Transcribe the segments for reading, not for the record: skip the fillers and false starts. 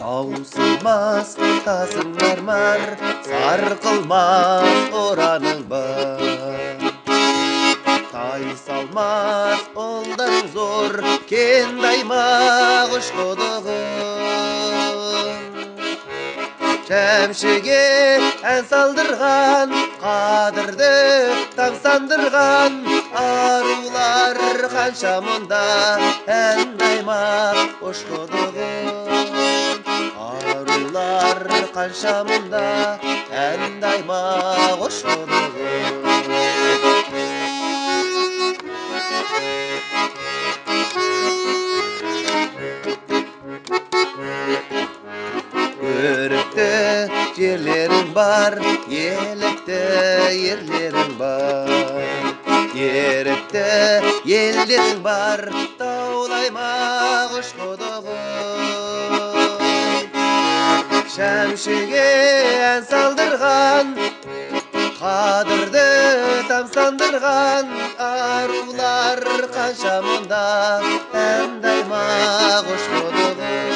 таусылмас тасың мармар, сарқылмас ораның бар. Тайсалмас ұлдарың зор, кен даймақ ұшқыдығын. Шәмшіге ән салдырған, қадірді тамсандырған, арулар қанша мұнда ән даймақ ұшқыдығын. Арулар қанша мұнда ән даймақ ұшқыдығын. Өрікті жерлерің бар, елікті ерлерің бар. Ерікті елдерің бар, таулаймақ ұшқыдығын. Шәмшіге ән салдырған, қадірді тамсандырған, арулар қанша мұнда ән даймақ ұшқыдығын.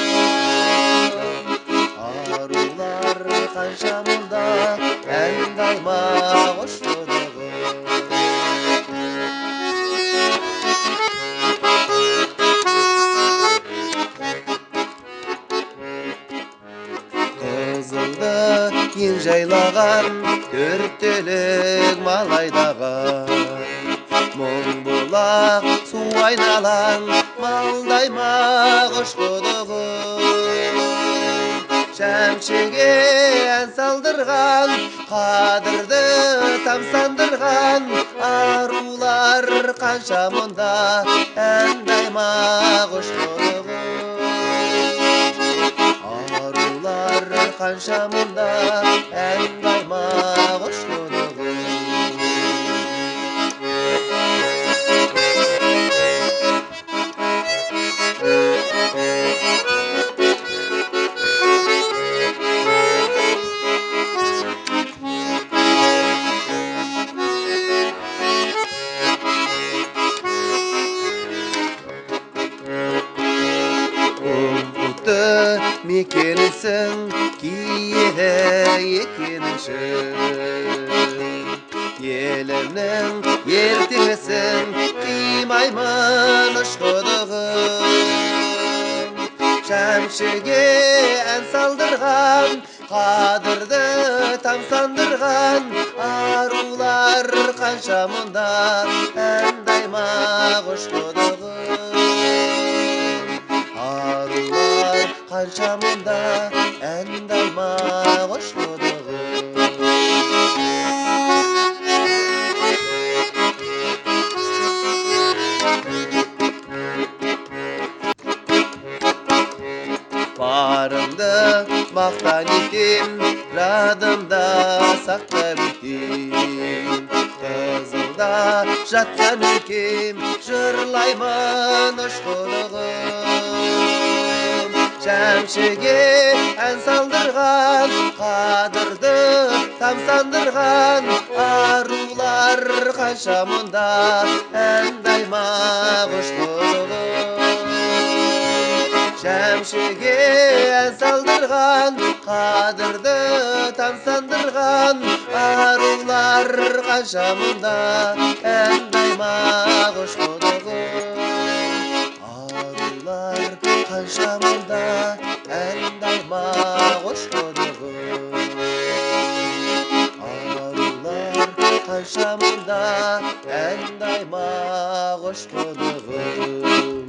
Арулар қанша мұнда ән даймақ ұшқыдығын. Қызылды ең жайлаған, төрттелік мал айдаған. Мұң бұлақ су айналаң, малдаймақ ұшқыдығын. Шәмшіге ән салдырған, қадірді тамсандырған, арулар қанша мұнда ән даймақ ұшқыдығын. Арулар қанша мұнда ән даймақ ұшқыдығын. Мекенісің киелі екенішін, елімнің ертеңісін қимаймын ұшқыдығын. Шәмшіге ән салдырған, қадірді тамсандырған, арулар қанша мұнда ән даймақ ұшқыдығын. Арулар қанша мұнда ән даймақ ұшқыдығын. Барымды мақтан етем, жадымда сақтап етем. Қызылда жатқан өлкем, жырлаймын ұшқыдығын. Шәмшіге ән салдырған, қадірді тамсандырған, арулар қанша мұнда ән даймақ ұшқыдығын. Шәмшіге ән салдырған, қадірді тамсандырған, арулар қанша мұнда ән даймақ ұшқыдығын. Арулар қанша мұнда ән даймақ ұшқыдығын. Арулар қанша мұнда ән даймақ ұшқыдығын.